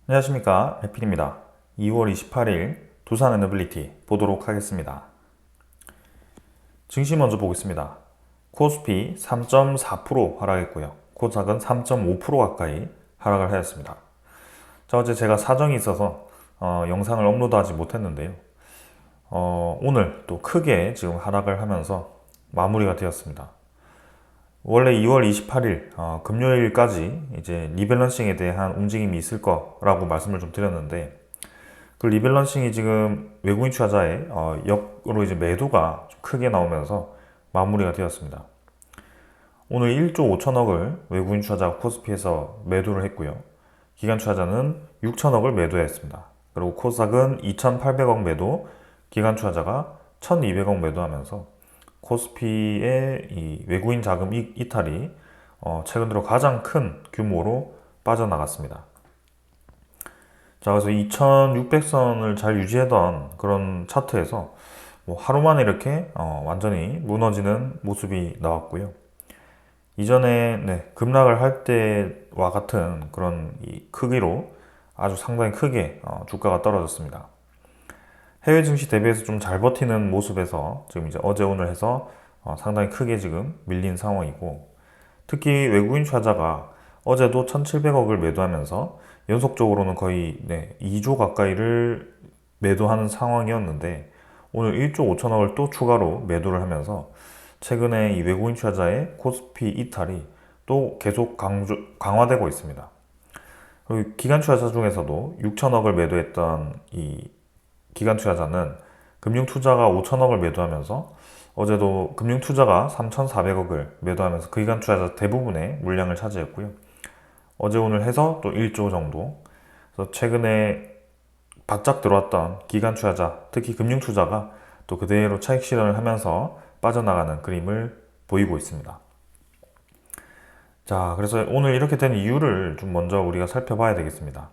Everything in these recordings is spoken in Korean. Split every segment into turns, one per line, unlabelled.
안녕하십니까, 해필입니다. 2월 28일 두산 에너빌리티 보도록 하겠습니다. 증시 먼저 보겠습니다. 코스피 3.4% 하락했고요. 코스닥은 3.5% 가까이 하락을 하였습니다. 자, 어제 제가 사정이 있어서 영상을 업로드하지 못했는데요. 오늘 또 크게 지금 하락을 하면서 마무리가 되었습니다. 원래 2월 28일 금요일까지 이제 리밸런싱에 대한 움직임이 있을 거라고 말씀을 좀 드렸는데, 그 리밸런싱이 지금 외국인 투자자의 역으로 이제 매도가 좀 크게 나오면서 마무리가 되었습니다. 오늘 1조 5천억을 외국인 투자자가 코스피에서 매도를 했고요. 기관 투자자는 6천억을 매도했습니다. 그리고 코스닥은 2,800억 매도, 기관 투자자가 1,200억 매도하면서 코스피의 이 외국인 자금 이탈이 최근 들어 가장 큰 규모로 빠져나갔습니다. 자, 그래서 2600선을 잘 유지하던 그런 차트에서 뭐 하루 만에 이렇게 완전히 무너지는 모습이 나왔고요. 이전에 급락을 할 때와 같은 그런 이 크기로 아주 상당히 크게 주가가 떨어졌습니다. 해외 증시 대비해서 좀 잘 버티는 모습에서 지금 이제 어제 오늘 해서 상당히 크게 지금 밀린 상황이고, 특히 외국인 투자자가 어제도 1,700억을 매도하면서 연속적으로는 거의 2조 가까이를 매도하는 상황이었는데, 오늘 1조 5천억을 또 추가로 매도를 하면서 최근에 이 외국인 투자자의 코스피 이탈이 또 계속 강화되고 있습니다. 그리고 기관 투자자 중에서도 6천억을 매도했던 이 기관 투자자는 금융 투자가 5천억을 매도하면서 어제도 금융 투자가 3,400억을 매도하면서 그 기관 투자자 대부분의 물량을 차지했고요. 어제 오늘 해서 또 1조 정도. 그래서 최근에 바짝 들어왔던 기관 투자자, 특히 금융 투자가 또 그대로 차익 실현을 하면서 빠져나가는 그림을 보이고 있습니다. 자, 그래서 오늘 이렇게 된 이유를 좀 먼저 우리가 살펴봐야 되겠습니다.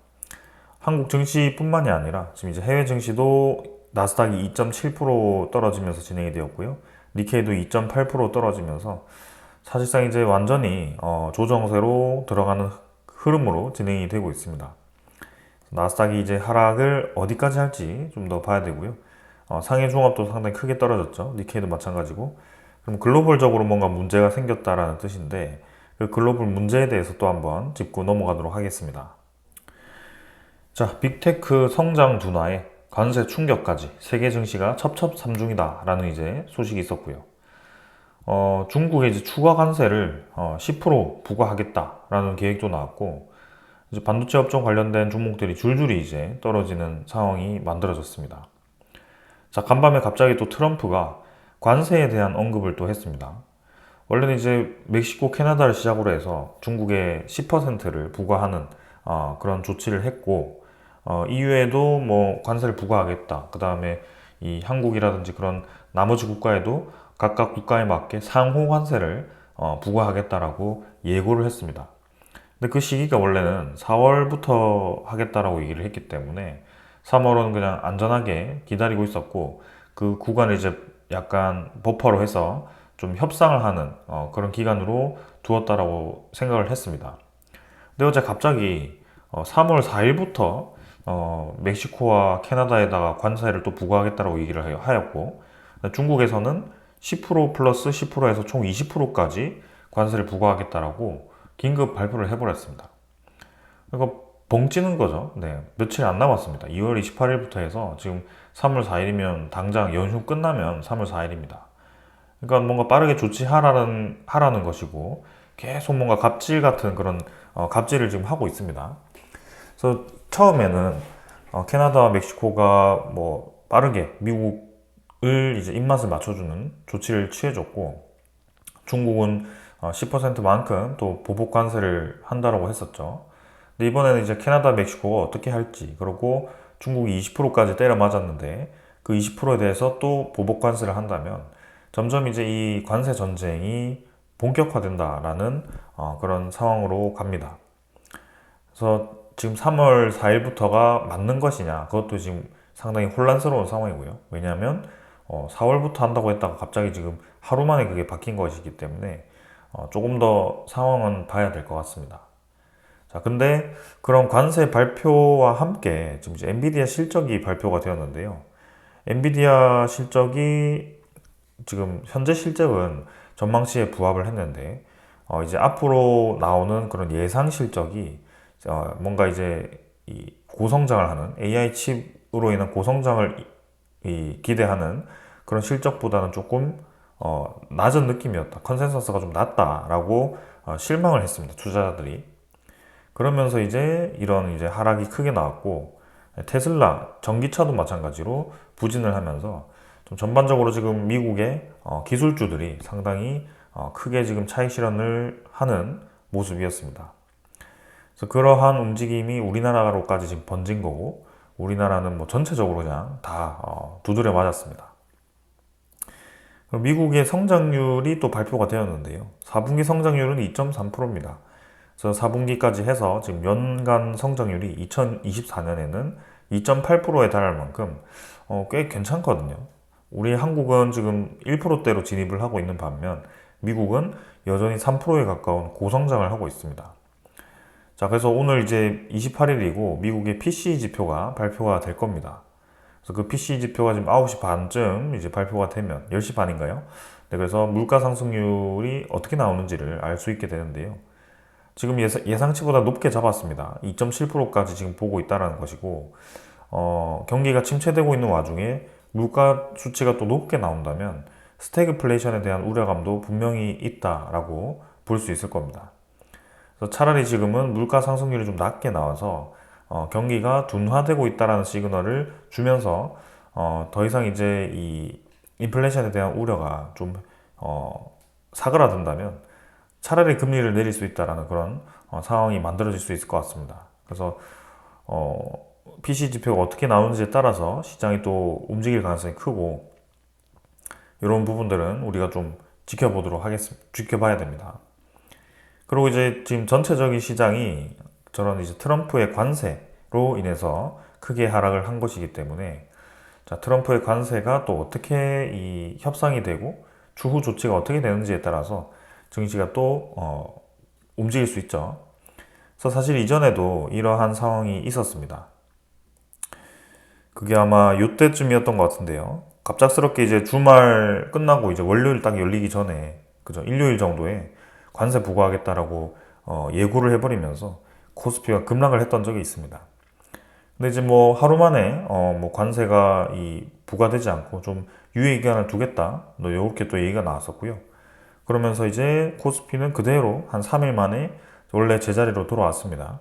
한국 증시뿐만이 아니라 지금 이제 해외 증시도 나스닥이 2.7% 떨어지면서 진행이 되었고요. 니케이도 2.8% 떨어지면서 사실상 이제 완전히 조정세로 들어가는 흐름으로 진행이 되고 있습니다. 나스닥이 이제 하락을 어디까지 할지 좀 더 봐야 되고요. 상해 종합도 상당히 크게 떨어졌죠. 니케이도 마찬가지고. 그럼 글로벌적으로 뭔가 문제가 생겼다라는 뜻인데, 그 글로벌 문제에 대해서 또 한번 짚고 넘어가도록 하겠습니다. 자, 빅테크 성장 둔화에 관세 충격까지 세계 증시가 첩첩산중이다 라는 이제 소식이 있었고요. 중국의 이제 추가 관세를 10% 부과하겠다라는 계획도 나왔고, 이제 반도체 업종 관련된 종목들이 줄줄이 이제 떨어지는 상황이 만들어졌습니다. 자, 간밤에 갑자기 또 트럼프가 관세에 대한 언급을 또 했습니다. 원래는 이제 멕시코, 캐나다를 시작으로 해서 중국에 10%를 부과하는 그런 조치를 했고, EU에도 뭐 관세를 부과하겠다. 그 다음에 이 한국이라든지 그런 나머지 국가에도 각각 국가에 맞게 상호 관세를 부과하겠다라고 예고를 했습니다. 근데 그 시기가 원래는 4월부터 하겠다라고 얘기를 했기 때문에 3월은 그냥 안전하게 기다리고 있었고, 그 구간을 이제 약간 버퍼로 해서 좀 협상을 하는 그런 기간으로 두었다라고 생각을 했습니다. 근데 어제 갑자기 3월 4일부터 멕시코와 캐나다에다가 관세를 또 부과하겠다라고 얘기를 하였고, 중국에서는 10% 플러스 10%에서 총 20%까지 관세를 부과하겠다라고 긴급 발표를 해버렸습니다. 그러니까 벙찌는 거죠. 네, 며칠 안 남았습니다. 2월 28일부터 해서 지금 3월 4일이면 당장 연휴 끝나면 3월 4일입니다. 그러니까 뭔가 빠르게 하라는 것이고, 계속 뭔가 갑질 같은 그런 갑질을 지금 하고 있습니다. 그래서 처음에는 캐나다와 멕시코가 뭐 빠르게 미국을 이제 입맛을 맞춰주는 조치를 취해줬고, 중국은 10%만큼 또 보복 관세를 한다라고 했었죠. 근데 이번에는 이제 캐나다, 멕시코가 어떻게 할지, 그리고 중국이 20%까지 때려 맞았는데 그 20%에 대해서 또 보복 관세를 한다면 점점 이제 이 관세 전쟁이 본격화된다라는 그런 상황으로 갑니다. 그래서 지금 3월 4일부터가 맞는 것이냐, 그것도 지금 상당히 혼란스러운 상황이고요. 왜냐하면 4월부터 한다고 했다가 갑자기 지금 하루 만에 그게 바뀐 것이기 때문에 조금 더 상황은 봐야 될 것 같습니다. 자, 근데 그런 관세 발표와 함께 지금 이제 엔비디아 실적이 발표가 되었는데요. 엔비디아 실적이 지금 현재 실적은 전망치에 부합을 했는데 이제 앞으로 나오는 그런 예상 실적이 뭔가 이제 이 고성장을 하는 AI 칩으로 인한 고성장을 기대하는 그런 실적보다는 조금 낮은 느낌이었다. 컨센서스가 좀 낮다라고 실망을 했습니다. 투자자들이. 그러면서 이제 이런 이제 하락이 크게 나왔고 테슬라, 전기차도 마찬가지로 부진을 하면서 좀 전반적으로 지금 미국의 기술주들이 상당히 크게 지금 차익 실현을 하는 모습이었습니다. 그래서 그러한 움직임이 우리나라로까지 지금 번진 거고 우리나라는 뭐 전체적으로 그냥 다 두드려 맞았습니다. 미국의 성장률이 또 발표가 되었는데요. 4분기 성장률은 2.3%입니다. 그래서 4분기까지 해서 지금 연간 성장률이 2024년에는 2.8%에 달할 만큼 꽤 괜찮거든요. 우리 한국은 지금 1%대로 진입을 하고 있는 반면 미국은 여전히 3%에 가까운 고성장을 하고 있습니다. 자, 그래서 오늘 이제 28일이고 미국의 PCE 지표가 발표가 될 겁니다. 그래서 그 PCE 지표가 지금 9시 반쯤 이제 발표가 되면 10시 반인가요? 네, 그래서 물가 상승률이 어떻게 나오는지를 알 수 있게 되는데요. 지금 예상치보다 높게 잡았습니다. 2.7%까지 지금 보고 있다는 것이고, 경기가 침체되고 있는 와중에 물가 수치가 또 높게 나온다면 스태그플레이션에 대한 우려감도 분명히 있다라고 볼 수 있을 겁니다. 그래서 차라리 지금은 물가 상승률이 좀 낮게 나와서 경기가 둔화되고 있다라는 시그널을 주면서 더 이상 이제 이 인플레이션에 대한 우려가 좀 사그라든다면 차라리 금리를 내릴 수 있다라는 그런 상황이 만들어질 수 있을 것 같습니다. 그래서 PC 지표가 어떻게 나오는지에 따라서 시장이 또 움직일 가능성이 크고 이런 부분들은 우리가 좀 지켜보도록 하겠습니다. 지켜봐야 됩니다. 그리고 이제 지금 전체적인 시장이 저런 이제 트럼프의 관세로 인해서 크게 하락을 한 것이기 때문에 자, 트럼프의 관세가 또 어떻게 이 협상이 되고 추후 조치가 어떻게 되는지에 따라서 증시가 또 움직일 수 있죠. 그래서 사실 이전에도 이러한 상황이 있었습니다. 그게 아마 요때쯤이었던 것 같은데요. 갑작스럽게 이제 주말 끝나고 이제 월요일 딱 열리기 전에 그죠? 일요일 정도에 관세 부과하겠다라고 예고를 해버리면서 코스피가 급락을 했던 적이 있습니다. 근데 이제 뭐 하루 만에 뭐 관세가 부과되지 않고 좀 유예 기간을 두겠다. 뭐 이렇게 또 얘기가 나왔었고요. 그러면서 이제 코스피는 그대로 한 3일 만에 원래 제자리로 돌아왔습니다.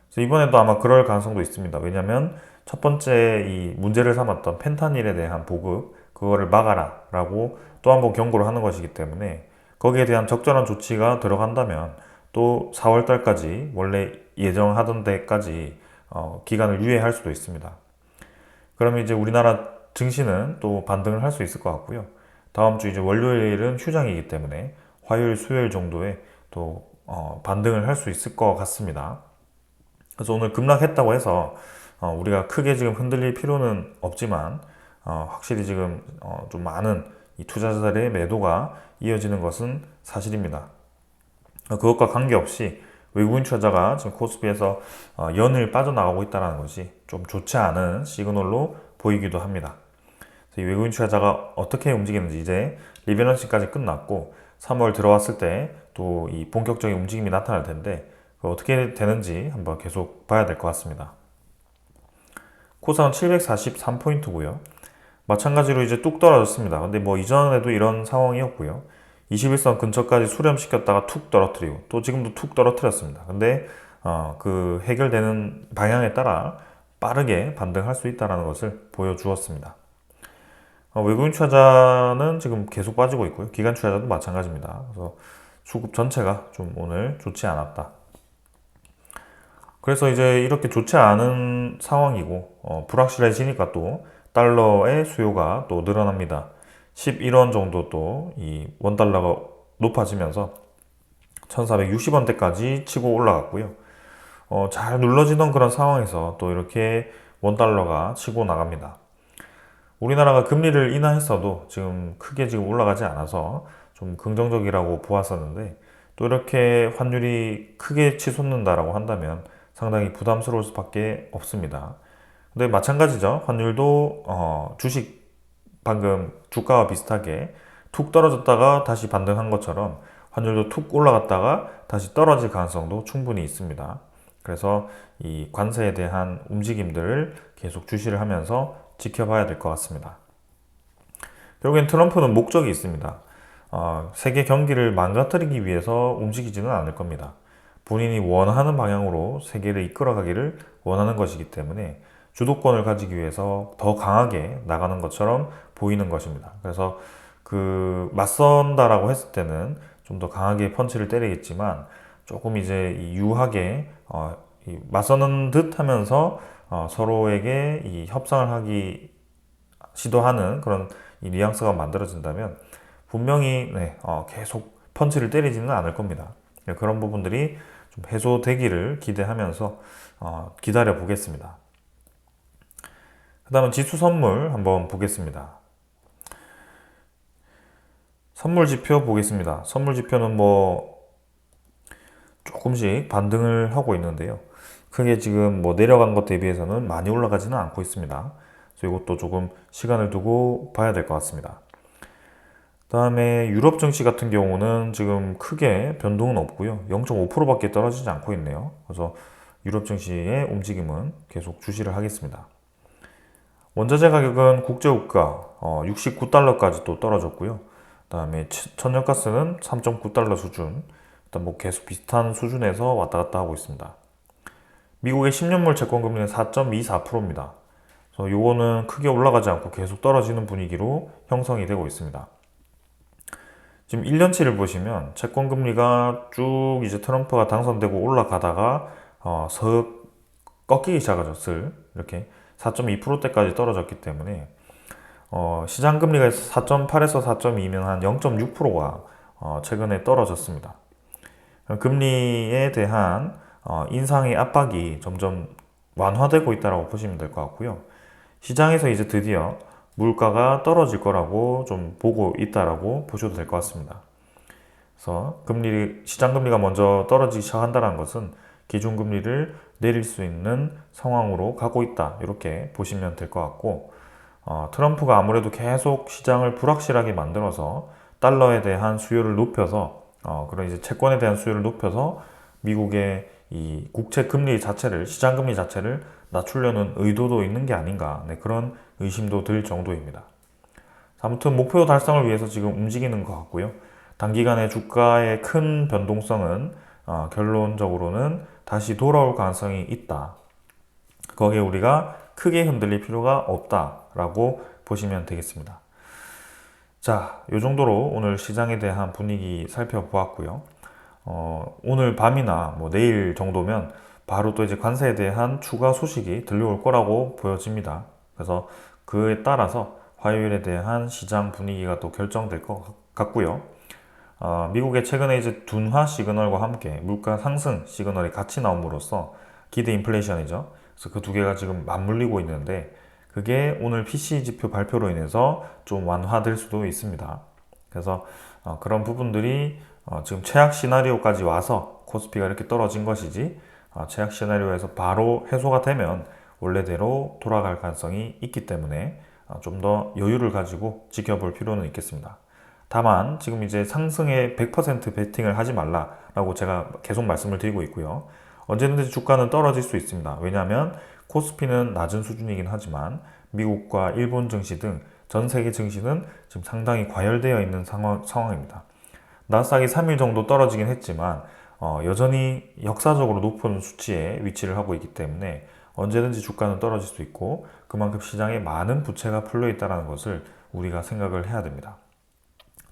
그래서 이번에도 아마 그럴 가능성도 있습니다. 왜냐하면 첫 번째 이 문제를 삼았던 펜타닐에 대한 보급 그거를 막아라 라고 또 한 번 경고를 하는 것이기 때문에 거기에 대한 적절한 조치가 들어간다면 또 4월 달까지 원래 예정하던 데까지 기간을 유예할 수도 있습니다. 그러면 이제 우리나라 증시는 또 반등을 할 수 있을 것 같고요. 다음 주 이제 월요일은 휴장이기 때문에 화요일, 수요일 정도에 또 반등을 할 수 있을 것 같습니다. 그래서 오늘 급락했다고 해서 우리가 크게 지금 흔들릴 필요는 없지만 확실히 지금 좀 많은 이 투자자들의 매도가 이어지는 것은 사실입니다. 그것과 관계없이 외국인 투자자가 지금 코스피에서 연일 빠져나가고 있다는 것이 좀 좋지 않은 시그널로 보이기도 합니다. 이 외국인 투자자가 어떻게 움직이는지 이제 리밸런싱까지 끝났고 3월 들어왔을 때 또 이 본격적인 움직임이 나타날 텐데 어떻게 되는지 한번 계속 봐야 될 것 같습니다. 코스닥은 743포인트고요. 마찬가지로 이제 뚝 떨어졌습니다. 근데 뭐 이전에도 이런 상황이었고요. 21선 근처까지 수렴시켰다가 툭 떨어뜨리고 또 지금도 툭 떨어뜨렸습니다. 근데 그 해결되는 방향에 따라 빠르게 반등할 수 있다는 것을 보여주었습니다. 외국인 투자자는 지금 계속 빠지고 있고요. 기관 투자자도 마찬가지입니다. 그래서 수급 전체가 좀 오늘 좋지 않았다. 그래서 이제 이렇게 좋지 않은 상황이고 불확실해지니까 또 달러의 수요가 또 늘어납니다. 11원 정도 또 이 원달러가 높아지면서 1460원대까지 치고 올라갔고요. 잘 눌러지던 그런 상황에서 또 이렇게 원달러가 치고 나갑니다. 우리나라가 금리를 인하했어도 지금 크게 지금 올라가지 않아서 좀 긍정적이라고 보았었는데 또 이렇게 환율이 크게 치솟는다라고 한다면 상당히 부담스러울 수밖에 없습니다. 근데 마찬가지죠. 환율도 주식 방금 주가와 비슷하게 툭 떨어졌다가 다시 반등한 것처럼 환율도 툭 올라갔다가 다시 떨어질 가능성도 충분히 있습니다. 그래서 이 관세에 대한 움직임들을 계속 주시를 하면서 지켜봐야 될 것 같습니다. 결국엔 트럼프는 목적이 있습니다. 세계 경기를 망가뜨리기 위해서 움직이지는 않을 겁니다. 본인이 원하는 방향으로 세계를 이끌어가기를 원하는 것이기 때문에 주도권을 가지기 위해서 더 강하게 나가는 것처럼 보이는 것입니다. 그래서 그 맞선다라고 했을 때는 좀 더 강하게 펀치를 때리겠지만 조금 이제 유하게 이 맞서는 듯 하면서 서로에게 이 협상을 하기 시도하는 그런 이 뉘앙스가 만들어진다면 분명히 계속 펀치를 때리지는 않을 겁니다. 그런 부분들이 좀 해소되기를 기대하면서 기다려 보겠습니다. 그 다음은 지수 선물 한번 보겠습니다. 선물 지표 보겠습니다. 선물 지표는 뭐 조금씩 반등을 하고 있는데요. 크게 지금 뭐 내려간 것 대비해서는 많이 올라가지는 않고 있습니다. 그래서 이것도 조금 시간을 두고 봐야 될 것 같습니다. 다음에 유럽 증시 같은 경우는 지금 크게 변동은 없고요. 0.5%밖에 떨어지지 않고 있네요. 그래서 유럽 증시의 움직임은 계속 주시를 하겠습니다. 원자재 가격은 국제유가 69달러까지 또 떨어졌고요. 그다음에 천연가스는 3.9달러 수준, 일단 뭐 계속 비슷한 수준에서 왔다 갔다 하고 있습니다. 미국의 10년물 채권 금리는 4.24%입니다. 그래서 요거는 크게 올라가지 않고 계속 떨어지는 분위기로 형성이 되고 있습니다. 지금 1년치를 보시면 채권 금리가 쭉 이제 트럼프가 당선되고 올라가다가 석 꺾이기 시작하죠. 슬 이렇게 4.2%대까지 떨어졌기 때문에 시장 금리가 4.8에서 4.2면 한 0.6%가 최근에 떨어졌습니다. 금리에 대한 인상의 압박이 점점 완화되고 있다고 보시면 될 것 같고요. 시장에서 이제 드디어 물가가 떨어질 거라고 좀 보고 있다라고 보셔도 될 것 같습니다. 그래서 시장 금리가 먼저 떨어지기 시작한다는 것은 기준금리를 내릴 수 있는 상황으로 가고 있다. 이렇게 보시면 될 것 같고, 트럼프가 아무래도 계속 시장을 불확실하게 만들어서 달러에 대한 수요를 높여서, 그런 이제 채권에 대한 수요를 높여서 미국의 이 국채 금리 자체를, 시장 금리 자체를 낮추려는 의도도 있는 게 아닌가. 네, 그런 의심도 들 정도입니다. 아무튼 목표 달성을 위해서 지금 움직이는 것 같고요. 단기간에 주가의 큰 변동성은 결론적으로는 다시 돌아올 가능성이 있다. 거기에 우리가 크게 흔들릴 필요가 없다라고 보시면 되겠습니다. 자, 이 정도로 오늘 시장에 대한 분위기 살펴보았고요. 오늘 밤이나 뭐 내일 정도면 바로 또 이제 관세에 대한 추가 소식이 들려올 거라고 보여집니다. 그래서 그에 따라서 화요일에 대한 시장 분위기가 또 결정될 것 같고요. 미국의 최근에 이제 둔화 시그널과 함께 물가 상승 시그널이 같이 나옴으로써 기대 인플레이션이죠. 그래서 그 두 개가 지금 맞물리고 있는데 그게 오늘 PCE 지표 발표로 인해서 좀 완화될 수도 있습니다. 그래서 그런 부분들이 지금 최악 시나리오까지 와서 코스피가 이렇게 떨어진 것이지 최악 시나리오에서 바로 해소가 되면 원래대로 돌아갈 가능성이 있기 때문에 좀 더 여유를 가지고 지켜볼 필요는 있겠습니다. 다만 지금 이제 상승에 100% 베팅을 하지 말라라고 제가 계속 말씀을 드리고 있고요. 언제든지 주가는 떨어질 수 있습니다. 왜냐하면 코스피는 낮은 수준이긴 하지만 미국과 일본 증시 등 전 세계 증시는 지금 상당히 과열되어 있는 상황입니다. 나스닥이 3일 정도 떨어지긴 했지만 여전히 역사적으로 높은 수치에 위치를 하고 있기 때문에 언제든지 주가는 떨어질 수 있고 그만큼 시장에 많은 부채가 풀려 있다는 것을 우리가 생각을 해야 됩니다.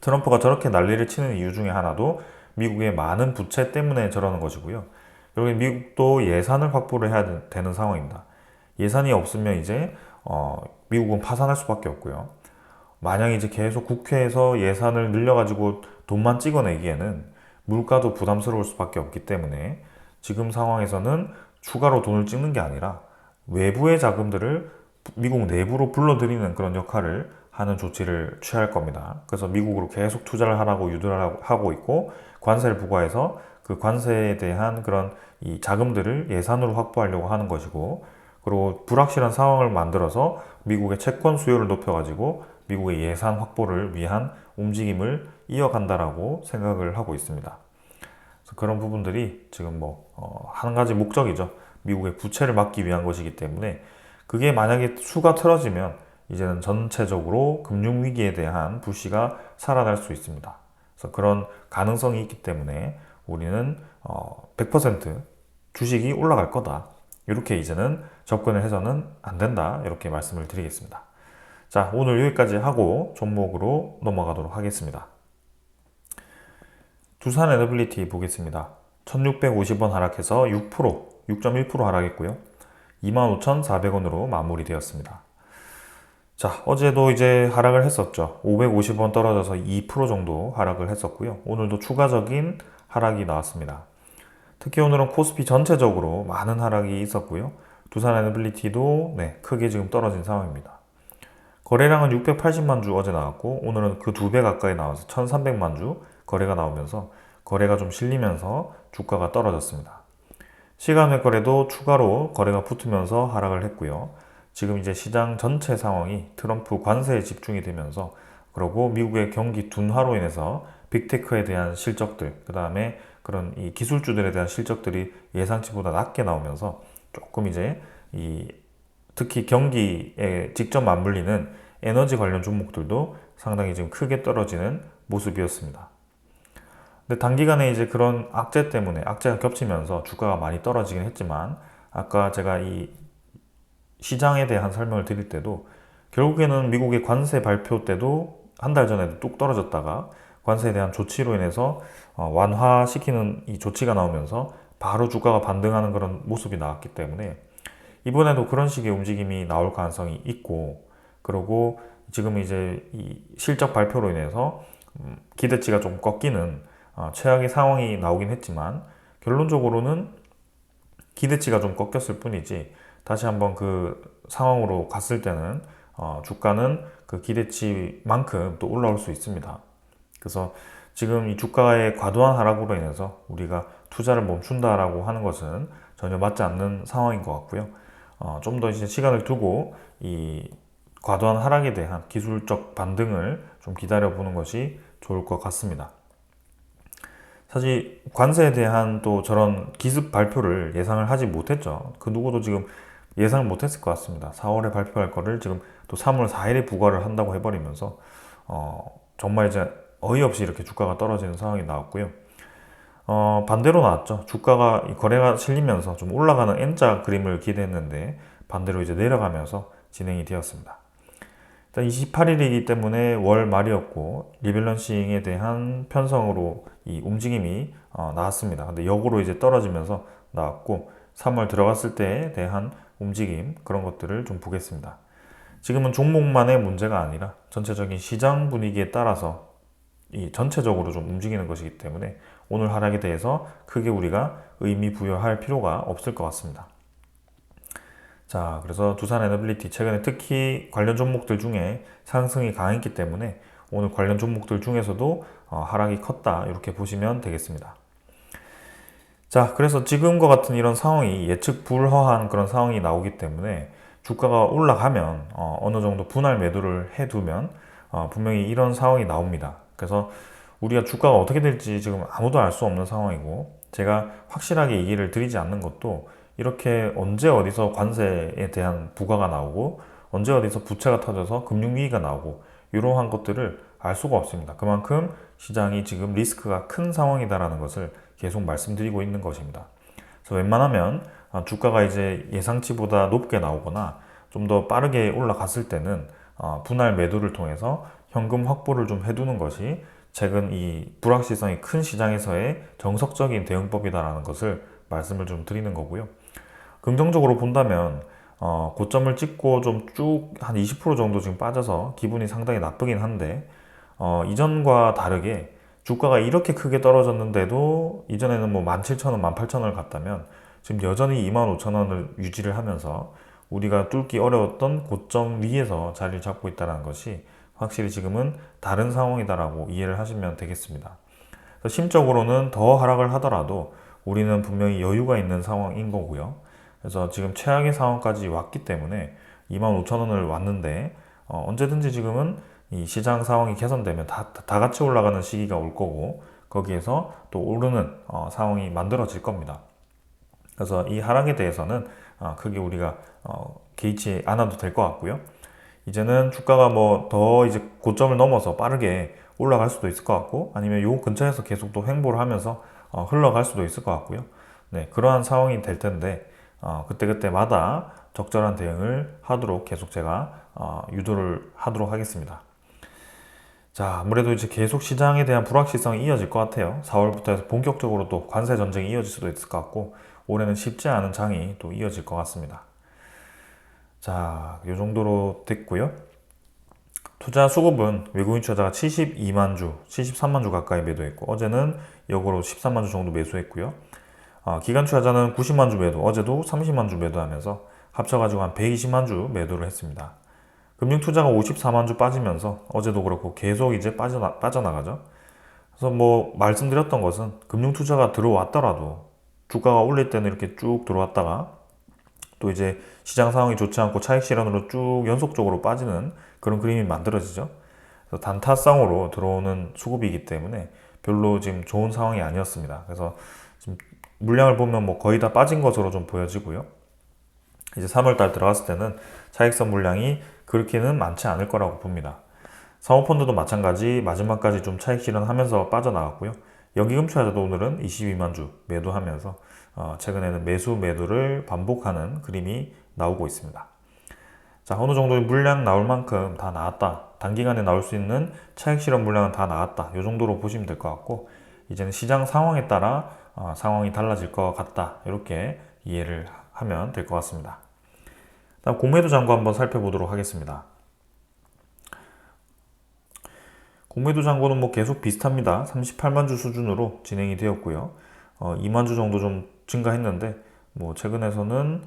트럼프가 저렇게 난리를 치는 이유 중에 하나도 미국의 많은 부채 때문에 저러는 것이고요. 여기 미국도 예산을 확보를 해야 되는 상황입니다. 예산이 없으면 이제 미국은 파산할 수밖에 없고요. 만약 이제 계속 국회에서 예산을 늘려가지고 돈만 찍어내기에는 물가도 부담스러울 수밖에 없기 때문에 지금 상황에서는 추가로 돈을 찍는 게 아니라 외부의 자금들을 미국 내부로 불러들이는 그런 역할을 하는 조치를 취할 겁니다. 그래서 미국으로 계속 투자를 하라고 유도를 하고 있고, 관세를 부과해서 그 관세에 대한 그런 이 자금들을 예산으로 확보하려고 하는 것이고, 그리고 불확실한 상황을 만들어서 미국의 채권 수요를 높여가지고 미국의 예산 확보를 위한 움직임을 이어간다라고 생각을 하고 있습니다. 그래서 그런 부분들이 지금 한 가지 목적이죠. 미국의 부채를 막기 위한 것이기 때문에, 그게 만약에 수가 틀어지면 이제는 전체적으로 금융위기에 대한 불씨가 살아날 수 있습니다. 그래서 그런 가능성이 있기 때문에 우리는 100% 주식이 올라갈 거다, 이렇게 이제는 접근을 해서는 안 된다, 이렇게 말씀을 드리겠습니다. 자, 오늘 여기까지 하고 종목으로 넘어가도록 하겠습니다. 두산 에너빌리티 보겠습니다. 1650원 하락해서 6.1% 하락했고요. 25,400원으로 마무리되었습니다. 자, 어제도 이제 하락을 했었죠. 550원 떨어져서 2% 정도 하락을 했었고요. 오늘도 추가적인 하락이 나왔습니다. 특히 오늘은 코스피 전체적으로 많은 하락이 있었고요. 두산 에너빌리티도 크게 지금 떨어진 상황입니다. 거래량은 680만 주 어제 나왔고, 오늘은 그 2배 가까이 나와서 1300만 주 거래가 나오면서 거래가 좀 실리면서 주가가 떨어졌습니다. 시간외 거래도 추가로 거래가 붙으면서 하락을 했고요. 지금 이제 시장 전체 상황이 트럼프 관세에 집중이 되면서, 그리고 미국의 경기 둔화로 인해서 빅테크에 대한 실적들, 그 다음에 그런 이 기술주들에 대한 실적들이 예상치보다 낮게 나오면서 조금 이제 특히 경기에 직접 맞물리는 에너지 관련 종목들도 상당히 지금 크게 떨어지는 모습이었습니다. 근데 단기간에 이제 그런 악재가 겹치면서 주가가 많이 떨어지긴 했지만, 아까 제가 이 시장에 대한 설명을 드릴 때도 결국에는 미국의 관세 발표 때도 한 달 전에도 뚝 떨어졌다가 관세에 대한 조치로 인해서 완화시키는 이 조치가 나오면서 바로 주가가 반등하는 그런 모습이 나왔기 때문에, 이번에도 그런 식의 움직임이 나올 가능성이 있고, 그리고 지금 이제 이 실적 발표로 인해서 기대치가 좀 꺾이는 최악의 상황이 나오긴 했지만, 결론적으로는 기대치가 좀 꺾였을 뿐이지 다시 한번 그 상황으로 갔을 때는 주가는 그 기대치만큼 또 올라올 수 있습니다. 그래서 지금 이 주가의 과도한 하락으로 인해서 우리가 투자를 멈춘다라고 하는 것은 전혀 맞지 않는 상황인 것 같고요. 좀 더 이제 시간을 두고 이 과도한 하락에 대한 기술적 반등을 좀 기다려 보는 것이 좋을 것 같습니다. 사실 관세에 대한 또 저런 기습 발표를 예상을 하지 못했죠. 그 누구도 지금 예상을 못했을 것 같습니다. 4월에 발표할 거를 지금 또 3월 4일에 부과를 한다고 해버리면서 정말 이제 어이없이 이렇게 주가가 떨어지는 상황이 나왔고요. 반대로 나왔죠. 주가가 거래가 실리면서 좀 올라가는 N자 그림을 기대했는데 반대로 이제 내려가면서 진행이 되었습니다. 일단 28일이기 때문에 월 말이었고 리밸런싱에 대한 편성으로 이 움직임이 나왔습니다. 근데 역으로 이제 떨어지면서 나왔고, 3월 들어갔을 때에 대한 움직임, 그런 것들을 좀 보겠습니다. 지금은 종목만의 문제가 아니라 전체적인 시장 분위기에 따라서 이 전체적으로 좀 움직이는 것이기 때문에 오늘 하락에 대해서 크게 우리가 의미 부여할 필요가 없을 것 같습니다. 자, 그래서 두산 에너빌리티 최근에 특히 관련 종목들 중에 상승이 강했기 때문에 오늘 관련 종목들 중에서도 하락이 컸다, 이렇게 보시면 되겠습니다. 자, 그래서 지금과 같은 이런 상황이 예측 불허한 그런 상황이 나오기 때문에 주가가 올라가면 어느 정도 분할 매도를 해두면 분명히 이런 상황이 나옵니다. 그래서 우리가 주가가 어떻게 될지 지금 아무도 알 수 없는 상황이고, 제가 확실하게 얘기를 드리지 않는 것도 이렇게 언제 어디서 관세에 대한 부과가 나오고 언제 어디서 부채가 터져서 금융위기가 나오고 이러한 것들을 알 수가 없습니다. 그만큼 시장이 지금 리스크가 큰 상황이다라는 것을 계속 말씀드리고 있는 것입니다. 그래서 웬만하면 주가가 이제 예상치보다 높게 나오거나 좀 더 빠르게 올라갔을 때는 분할 매도를 통해서 현금 확보를 좀 해두는 것이 최근 이 불확실성이 큰 시장에서의 정석적인 대응법이다라는 것을 말씀을 좀 드리는 거고요. 긍정적으로 본다면 고점을 찍고 좀 쭉 한 20% 정도 지금 빠져서 기분이 상당히 나쁘긴 한데, 이전과 다르게 주가가 이렇게 크게 떨어졌는데도 이전에는 뭐 17,000원, 18,000원을 갔다면 지금 여전히 25,000원을 유지를 하면서 우리가 뚫기 어려웠던 고점 위에서 자리를 잡고 있다는 것이 확실히 지금은 다른 상황이다라고 이해를 하시면 되겠습니다. 그래서 심적으로는 더 하락을 하더라도 우리는 분명히 여유가 있는 상황인 거고요. 그래서 지금 최악의 상황까지 왔기 때문에 25,000원을 왔는데 언제든지 지금은 이 시장 상황이 개선되면 다 같이 올라가는 시기가 올 거고 거기에서 또 오르는 상황이 만들어질 겁니다. 그래서 이 하락에 대해서는 크게 우리가 개의치 않아도 될 것 같고요. 이제는 주가가 뭐 더 이제 고점을 넘어서 빠르게 올라갈 수도 있을 것 같고 아니면 요 근처에서 계속 또 횡보를 하면서 흘러갈 수도 있을 것 같고요. 네, 그러한 상황이 될 텐데 그때그때마다 적절한 대응을 하도록 계속 제가 유도를 하도록 하겠습니다. 자, 아무래도 이제 계속 시장에 대한 불확실성이 이어질 것 같아요. 4월부터 해서 본격적으로 또 관세 전쟁이 이어질 수도 있을 것 같고 올해는 쉽지 않은 장이 또 이어질 것 같습니다. 자, 이 정도로 됐고요. 투자 수급은 외국인 투자자가 72만 주, 73만 주 가까이 매도했고 어제는 역으로 13만 주 정도 매수했고요. 기관 투자자는 90만 주 매도, 어제도 30만 주 매도하면서 합쳐가지고 한 120만 주 매도를 했습니다. 금융 투자가 54만 주 빠지면서 어제도 그렇고 계속 이제 빠져나가죠. 그래서 뭐 말씀드렸던 것은 금융 투자가 들어왔더라도 주가가 올릴 때는 이렇게 쭉 들어왔다가 또 이제 시장 상황이 좋지 않고 차익 실현으로 쭉 연속적으로 빠지는 그런 그림이 만들어지죠. 그래서 단타성으로 들어오는 수급이기 때문에 별로 지금 좋은 상황이 아니었습니다. 그래서 지금 물량을 보면 뭐 거의 다 빠진 것으로 좀 보여지고요. 이제 3월달 들어갔을 때는 차익선 물량이 그렇게는 많지 않을 거라고 봅니다. 사모펀드도 마찬가지 마지막까지 좀 차익 실현하면서 빠져나갔고요. 연기금 투자자도 오늘은 22만 주 매도하면서 최근에는 매수 매도를 반복하는 그림이 나오고 있습니다. 자, 어느 정도의 물량 나올 만큼 다 나왔다. 단기간에 나올 수 있는 차익 실현 물량은 다 나왔다. 이 정도로 보시면 될 것 같고 이제는 시장 상황에 따라 상황이 달라질 것 같다. 이렇게 이해를 하면 될 것 같습니다. 다음 공매도 잔고 한번 살펴보도록 하겠습니다. 공매도 잔고는 뭐 계속 비슷합니다. 38만 주 수준으로 진행이 되었고요. 2만 주 정도 좀 증가했는데 뭐 최근에서는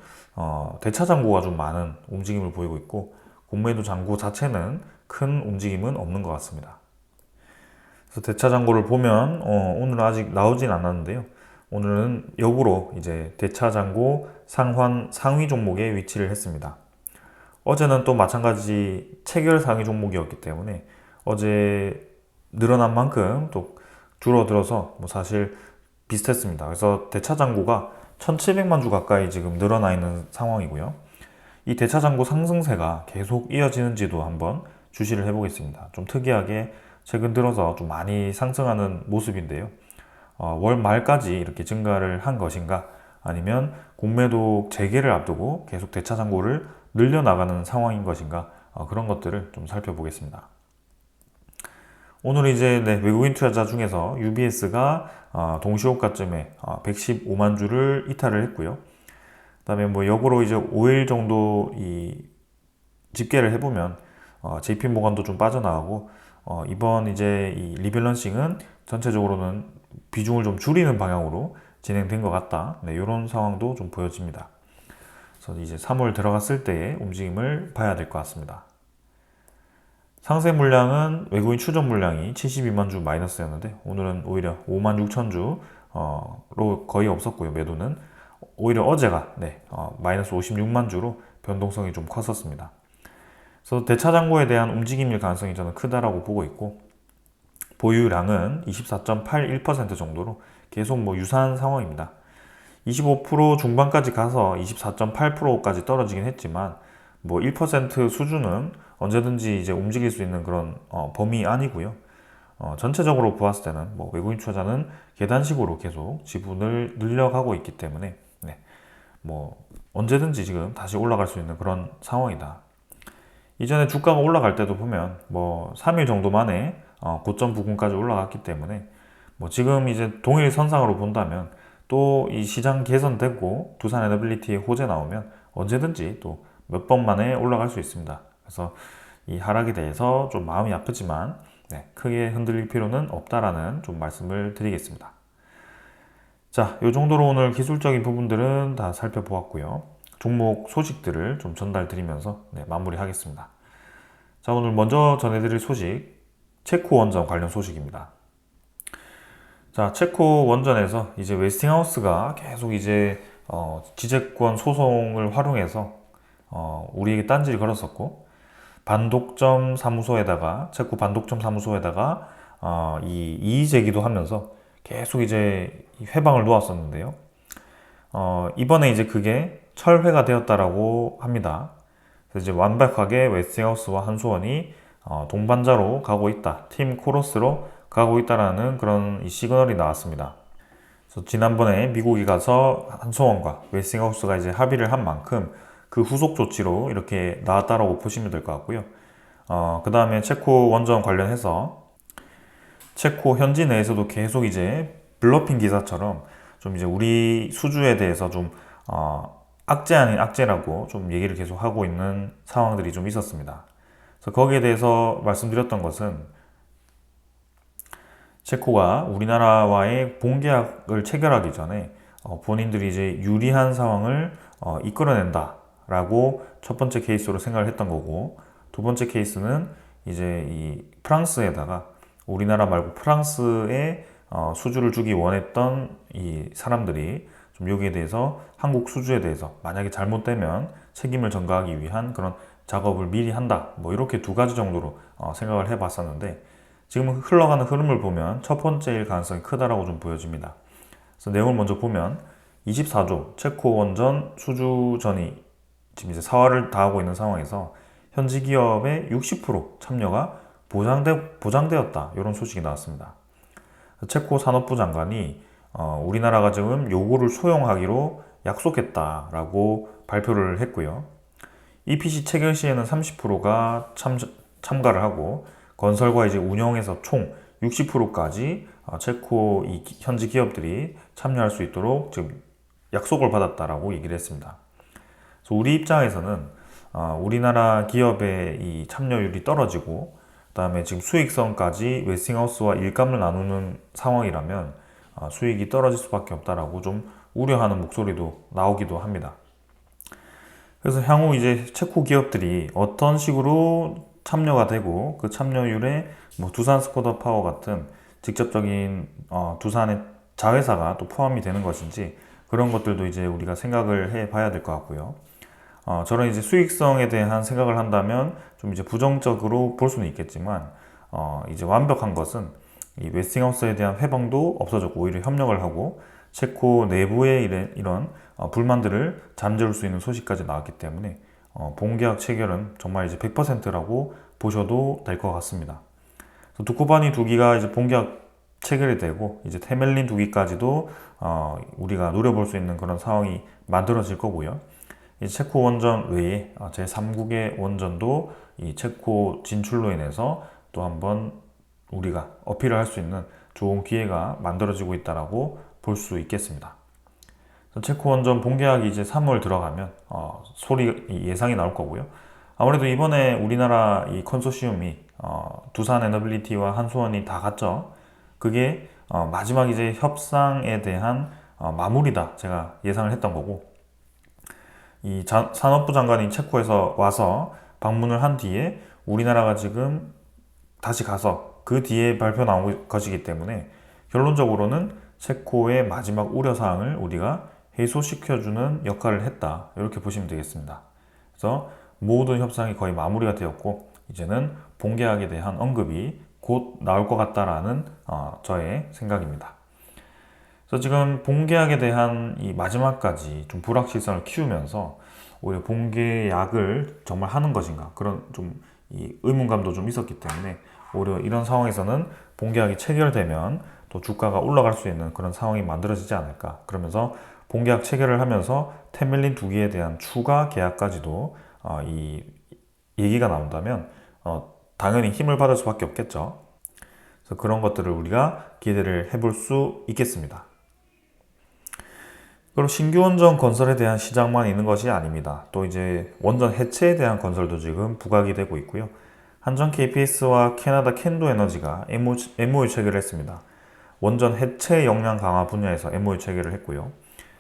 대차 잔고가 좀 많은 움직임을 보이고 있고 공매도 잔고 자체는 큰 움직임은 없는 것 같습니다. 그래서 대차 잔고를 보면 오늘은 아직 나오진 않았는데요. 오늘은 역으로 이제 대차 잔고 상위 종목에 위치를 했습니다. 어제는 또 마찬가지 체결 상위 종목이었기 때문에 어제 늘어난 만큼 또 줄어들어서 뭐 사실 비슷했습니다. 그래서 대차 잔고가 1,700만 주 가까이 지금 늘어나 있는 상황이고요. 이 대차 잔고 상승세가 계속 이어지는지도 한번 주시를 해보겠습니다. 좀 특이하게 최근 들어서 좀 많이 상승하는 모습인데요. 월 말까지 이렇게 증가를 한 것인가 아니면 공매도 재개를 앞두고 계속 대차 잔고를 늘려나가는 상황인 것인가 그런 것들을 좀 살펴보겠습니다. 오늘 이제 외국인 투자자 중에서 UBS가 동시호가쯤에 115만 주를 이탈을 했고요. 그다음에 뭐 역으로 이제 5일 정도 이 집계를 해보면 JP모건도 좀 빠져나가고 이번 이제 이 리밸런싱은 전체적으로는 비중을 좀 줄이는 방향으로 진행된 것 같다. 네, 이런 상황도 좀 보여집니다. 그래서 이제 3월 들어갔을 때의 움직임을 봐야 될 것 같습니다. 상세 물량은 외국인 추적 물량이 72만 주 마이너스였는데 오늘은 오히려 5만 6천 주로 거의 없었고요. 매도는 오히려 어제가 마이너스 56만 주로 변동성이 좀 컸었습니다. 그래서 대차 잔고에 대한 움직임일 가능성이 저는 크다라고 보고 있고 보유량은 24.81% 정도로 계속 뭐 유사한 상황입니다. 25% 중반까지 가서 24.8%까지 떨어지긴 했지만 뭐 1% 수준은 언제든지 이제 움직일 수 있는 그런 범위 아니고요. 전체적으로 보았을 때는 뭐 외국인 투자자는 계단식으로 계속 지분을 늘려가고 있기 때문에 뭐 언제든지 지금 다시 올라갈 수 있는 그런 상황이다. 이전에 주가가 올라갈 때도 보면 뭐 3일 정도 만에 고점 부근까지 올라갔기 때문에 뭐 지금 이제 동일 선상으로 본다면 또 이 시장 개선되고 두산 에너빌리티의 호재 나오면 언제든지 또 몇 번 만에 올라갈 수 있습니다. 그래서 이 하락에 대해서 좀 마음이 아프지만 크게 흔들릴 필요는 없다라는 좀 말씀을 드리겠습니다. 자, 이 정도로 오늘 기술적인 부분들은 다 살펴보았고요. 종목 소식들을 좀 전달 드리면서 마무리하겠습니다. 자, 자, 오늘 먼저 전해드릴 소식, 체코 원전 관련 소식입니다. 자, 체코 원전에서 이제 웨스팅하우스가 계속 이제 지재권 소송을 활용해서 우리에게 딴지를 걸었었고, 반독점 사무소에다가 체코 반독점 사무소에다가 이 이의 제기도 하면서 계속 이제 회방을 놓았었는데요. 이번에 이제 그게 철회가 되었다라고 합니다. 그래서 이제 완벽하게 웨스팅하우스와 한수원이 동반자로 가고 있다, 팀 코러스로 가고 있다라는 그런 이 시그널이 나왔습니다. 그래서 지난번에 미국이 가서 한수원과 웨스팅하우스가 이제 합의를 한 만큼 그 후속 조치로 이렇게 나왔다라고 보시면 될 것 같고요. 그 다음에 체코 원전 관련해서 체코 현지 내에서도 계속 이제 블러핑 기사처럼 좀 이제 우리 수주에 대해서 좀 악재 아닌 악재라고 좀 얘기를 계속 하고 있는 상황들이 좀 있었습니다. 그래서 거기에 대해서 말씀드렸던 것은 체코가 우리나라와의 본계약을 체결하기 전에 본인들이 이제 유리한 상황을 이끌어낸다라고 첫 번째 케이스로 생각을 했던 거고, 두 번째 케이스는 이제 이 프랑스에다가 우리나라 말고 프랑스에 수주를 주기 원했던 이 사람들이 좀 여기에 대해서 한국 수주에 대해서 만약에 잘못되면 책임을 전가하기 위한 그런 작업을 미리 한다, 뭐 이렇게 두 가지 정도로 생각을 해봤었는데, 지금 흘러가는 흐름을 보면 첫 번째일 가능성이 크다라고 좀 보여집니다. 그래서 내용을 먼저 보면 24조 체코 원전 수주전이 지금 이제 사활을 다하고 있는 상황에서 현지 기업의 60% 참여가 보장되었다, 이런 소식이 나왔습니다. 체코 산업부 장관이 우리나라가 지금 요구를 수용하기로 약속했다라고 발표를 했고요. EPC 체결 시에는 30%가 참가를 하고, 건설과 이제 운영에서 총 60%까지 체코 이 현지 기업들이 참여할 수 있도록 지금 약속을 받았다라고 얘기를 했습니다. 그래서 우리 입장에서는 우리나라 기업의 이 참여율이 떨어지고, 그다음에 지금 수익성까지 웨스팅하우스와 일감을 나누는 상황이라면 수익이 떨어질 수밖에 없다라고 좀 우려하는 목소리도 나오기도 합니다. 그래서 향후 이제 체코 기업들이 어떤 식으로 참여가 되고, 그 참여율에 뭐 두산 스코더 파워 같은 직접적인 두산의 자회사가 또 포함이 되는 것인지, 그런 것들도 이제 우리가 생각을 해 봐야 될 것 같고요. 저런 이제 수익성에 대한 생각을 한다면 좀 이제 부정적으로 볼 수는 있겠지만, 이제 완벽한 것은 이 웨스팅하우스에 대한 회방도 없어졌고 오히려 협력을 하고 체코 내부의 이런 불만들을 잠재울 수 있는 소식까지 나왔기 때문에 본계약 체결은 정말 이제 100%라고 보셔도 될 것 같습니다. 두코바니 2기가 이제 본계약 체결이 되고 이제 테멜린 2기까지도 우리가 노려볼 수 있는 그런 상황이 만들어질 거고요. 이 체코 원전 외에 제3국의 원전도 이 체코 진출로 인해서 또 한번 우리가 어필을 할 수 있는 좋은 기회가 만들어지고 있다라고 볼 수 있겠습니다. 체코 원전 본계약이 이제 3월 들어가면 소리 예상이 나올 거고요. 아무래도 이번에 우리나라 이 컨소시엄이 두산 에너빌리티와 한수원이 다 갔죠. 그게 마지막 이제 협상에 대한 마무리다, 제가 예상을 했던 거고, 이 산업부 장관이 체코에서 와서 방문을 한 뒤에 우리나라가 지금 다시 가서 그 뒤에 발표 나온 것이기 때문에 결론적으로는 체코의 마지막 우려사항을 우리가 해소시켜주는 역할을 했다, 이렇게 보시면 되겠습니다. 그래서 모든 협상이 거의 마무리가 되었고 이제는 본계약에 대한 언급이 곧 나올 것 같다라는 저의 생각입니다. 그래서 지금 본계약에 대한 이 마지막까지 좀 불확실성을 키우면서 오히려 본계약을 정말 하는 것인가, 그런 좀 이 의문감도 좀 있었기 때문에 오히려 이런 상황에서는 본계약이 체결되면 또 주가가 올라갈 수 있는 그런 상황이 만들어지지 않을까. 그러면서 본계약 체결을 하면서 테멜린 2기에 대한 추가 계약까지도 이 얘기가 나온다면 당연히 힘을 받을 수밖에 없겠죠. 그래서 그런 것들을 우리가 기대를 해볼 수 있겠습니다. 그리고 신규 원전 건설에 대한 시장만 있는 것이 아닙니다. 또 이제 원전 해체에 대한 건설도 지금 부각이 되고 있고요. 한전 KPS와 캐나다 캔도 에너지가 MOU 체결을 했습니다. 원전 해체 역량 강화 분야에서 MOU 체결을 했고요.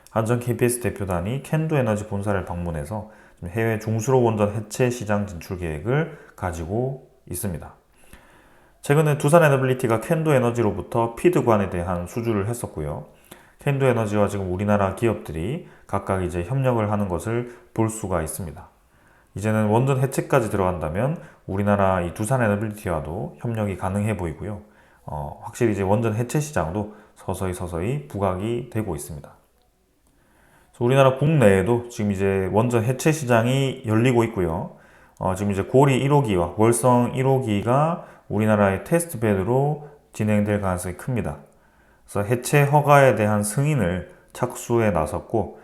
한전 KPS 대표단이 캔두에너지 본사를 방문해서 해외 중수로 원전 해체 시장 진출 계획을 가지고 있습니다. 최근에 두산에너빌리티가 캔두에너지로부터 피드관에 대한 수주를 했었고요. 캔두에너지와 지금 우리나라 기업들이 각각 이제 협력을 하는 것을 볼 수가 있습니다. 이제는 원전 해체까지 들어간다면 우리나라 이 두산에너빌리티와도 협력이 가능해 보이고요. 확실히 이제 원전 해체 시장도 서서히 부각이 되고 있습니다. 우리나라 국내에도 지금 이제 원전 해체 시장이 열리고 있고요. 지금 이제 고리 1호기와 월성 1호기가 우리나라의 테스트베드로 진행될 가능성이 큽니다. 그래서 해체 허가에 대한 승인을 착수에 나섰고,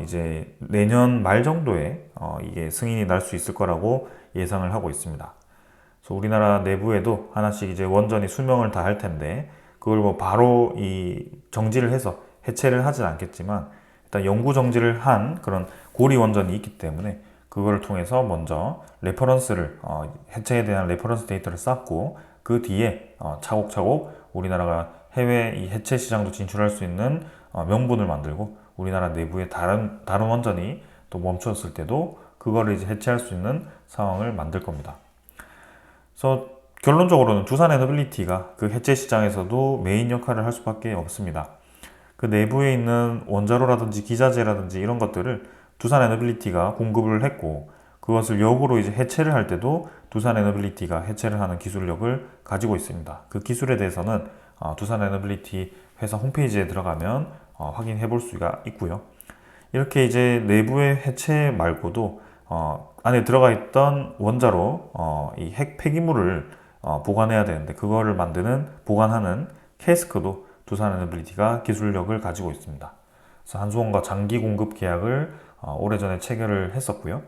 이제 내년 말 정도에 이게 승인이 날 수 있을 거라고 예상을 하고 있습니다. 그래서 우리나라 내부에도 하나씩 이제 원전이 수명을 다할 텐데, 그걸 뭐 바로 이 정지를 해서 해체를 하진 않겠지만, 일단 영구 정지를 한 그런 고리 원전이 있기 때문에 그거를 통해서 먼저 레퍼런스를 해체에 대한 레퍼런스 데이터를 쌓고 그 뒤에 차곡차곡 우리나라가 해외 이 해체 시장도 진출할 수 있는 명분을 만들고 우리나라 내부의 다른 원전이 또 멈췄을 때도 그거를 이제 해체할 수 있는 상황을 만들 겁니다. 그래서 결론적으로는 두산에너빌리티가 그 해체 시장에서도 메인 역할을 할 수밖에 없습니다. 그 내부에 있는 원자로라든지 기자재라든지 이런 것들을 두산에너빌리티가 공급을 했고, 그것을 역으로 이제 해체를 할 때도 두산에너빌리티가 해체를 하는 기술력을 가지고 있습니다. 그 기술에 대해서는 두산에너빌리티 회사 홈페이지에 들어가면 확인해 볼 수가 있고요. 이렇게 이제 내부의 해체 말고도 안에 들어가 있던 원자로 이 핵 폐기물을 보관해야 되는데 그거를 보관하는 캐스크도 두산에너빌리티가 기술력을 가지고 있습니다. 그래서 한수원과 장기 공급 계약을 오래전에 체결을 했었고요.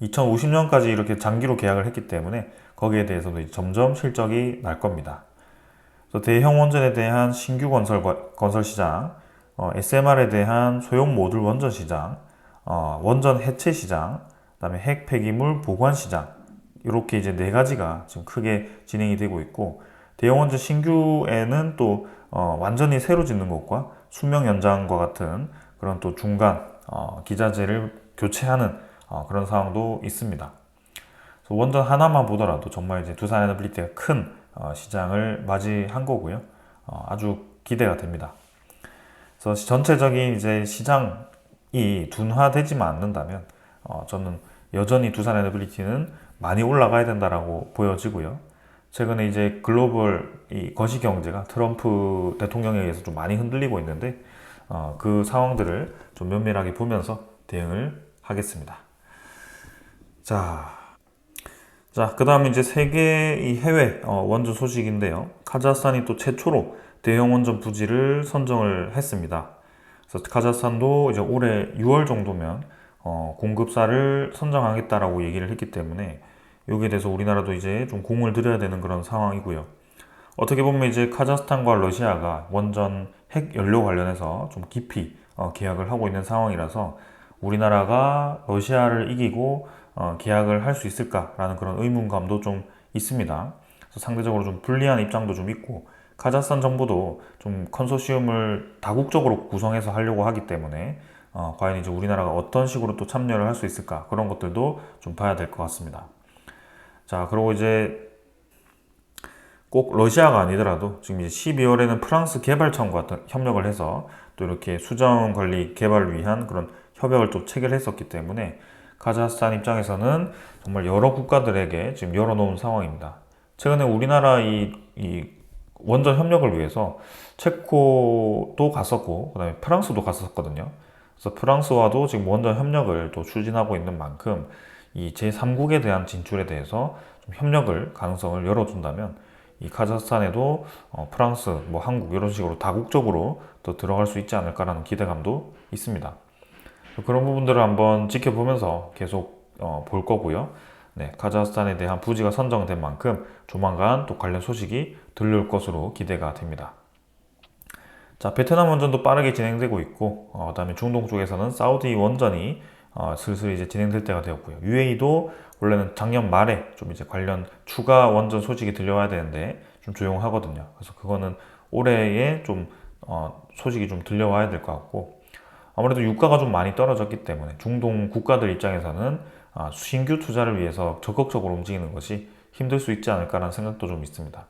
2050년까지 이렇게 장기로 계약을 했기 때문에 거기에 대해서도 점점 실적이 날 겁니다. 그래서 대형 원전에 대한 신규 건설 시장, SMR에 대한 소형 모듈 원전 시장, 원전 해체 시장, 그다음에 핵 폐기물 보관 시장, 이렇게 이제 네 가지가 지금 크게 진행이 되고 있고, 대형 원전 신규에는 또 완전히 새로 짓는 것과 수명 연장과 같은 그런 또 중간 기자재를 교체하는 그런 상황도 있습니다. 그래서 원전 하나만 보더라도 정말 이제 두산에너빌리티가 큰 시장을 맞이한 거고요. 아주 기대가 됩니다. 그래서 전체적인 이제 시장이 둔화되지만 않는다면 저는 여전히 두산에너빌리티는 많이 올라가야 된다라고 보여지고요. 최근에 이제 글로벌 이 거시 경제가 트럼프 대통령에 의해서 좀 많이 흔들리고 있는데 그 상황들을 좀 면밀하게 보면서 대응을 하겠습니다. 자, 그 다음에 이제 세계 이 해외 원전 소식인데요. 카자흐스탄이 또 최초로 대형 원전 부지를 선정을 했습니다. 그래서 카자흐스탄도 이제 올해 6월 정도면 공급사를 선정하겠다라고 얘기를 했기 때문에 여기에 대해서 우리나라도 이제 좀 공을 들여야 되는 그런 상황이고요. 어떻게 보면 이제 카자흐스탄과 러시아가 원전 핵 연료 관련해서 좀 깊이 계약을 하고 있는 상황이라서 우리나라가 러시아를 이기고 계약을 할 수 있을까라는 그런 의문감도 좀 있습니다. 그래서 상대적으로 좀 불리한 입장도 좀 있고, 카자흐스탄 정부도 좀 컨소시엄을 다국적으로 구성해서 하려고 하기 때문에 과연 이제 우리나라가 어떤 식으로 또 참여를 할 수 있을까, 그런 것들도 좀 봐야 될 것 같습니다. 자, 그리고 이제 꼭 러시아가 아니더라도 지금 이제 12월에는 프랑스 개발청과 협력을 해서 또 이렇게 수정 관리 개발을 위한 그런 협약을 또 체결했었기 때문에 카자흐스탄 입장에서는 정말 여러 국가들에게 지금 열어놓은 상황입니다. 최근에 우리나라 이 원전 협력을 위해서 체코도 갔었고 그다음에 프랑스도 갔었거든요. 그래서 프랑스와도 지금 원전 협력을 또 추진하고 있는 만큼 이 제3국에 대한 진출에 대해서 좀 협력을 가능성을 열어준다면 이 카자흐스탄에도 프랑스, 뭐 한국 이런 식으로 다국적으로 또 들어갈 수 있지 않을까라는 기대감도 있습니다. 그런 부분들을 한번 지켜보면서 계속 볼 거고요. 네, 카자흐스탄에 대한 부지가 선정된 만큼 조만간 또 관련 소식이 들려올 것으로 기대가 됩니다. 자, 베트남 원전도 빠르게 진행되고 있고, 그다음에 중동 쪽에서는 사우디 원전이 슬슬 이제 진행될 때가 되었고요. UAE도 원래는 작년 말에 좀 이제 관련 추가 원전 소식이 들려와야 되는데 좀 조용하거든요. 그래서 그거는 올해에 좀 소식이 좀 들려와야 될 것 같고, 아무래도 유가가 좀 많이 떨어졌기 때문에 중동 국가들 입장에서는 신규 투자를 위해서 적극적으로 움직이는 것이 힘들 수 있지 않을까라는 생각도 좀 있습니다.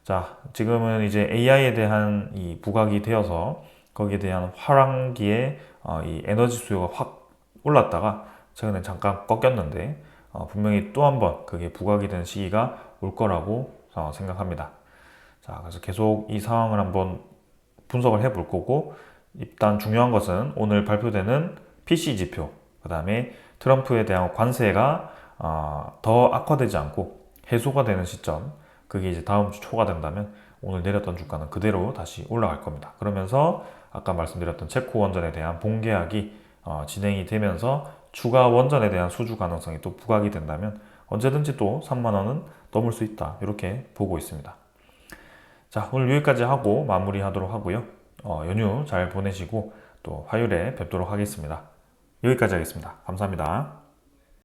자, 지금은 이제 AI에 대한 이 부각이 되어서 거기에 대한 화랑기에 이 에너지 수요가 확 올랐다가 최근에 잠깐 꺾였는데 분명히 또 한 번 그게 부각이 되는 시기가 올 거라고 생각합니다. 자, 그래서 계속 이 상황을 한번 분석을 해볼 거고, 일단 중요한 것은 오늘 발표되는 PC 지표, 그 다음에 트럼프에 대한 관세가 더 악화되지 않고 해소가 되는 시점, 그게 이제 다음 주 초가 된다면 오늘 내렸던 주가는 그대로 다시 올라갈 겁니다. 그러면서 아까 말씀드렸던 체코 원전에 대한 본계약이 진행이 되면서 추가 원전에 대한 수주 가능성이 또 부각이 된다면 언제든지 또 3만 원은 넘을 수 있다, 이렇게 보고 있습니다. 자, 오늘 여기까지 하고 마무리하도록 하고요. 연휴 잘 보내시고 또 화요일에 뵙도록 하겠습니다. 여기까지 하겠습니다. 감사합니다.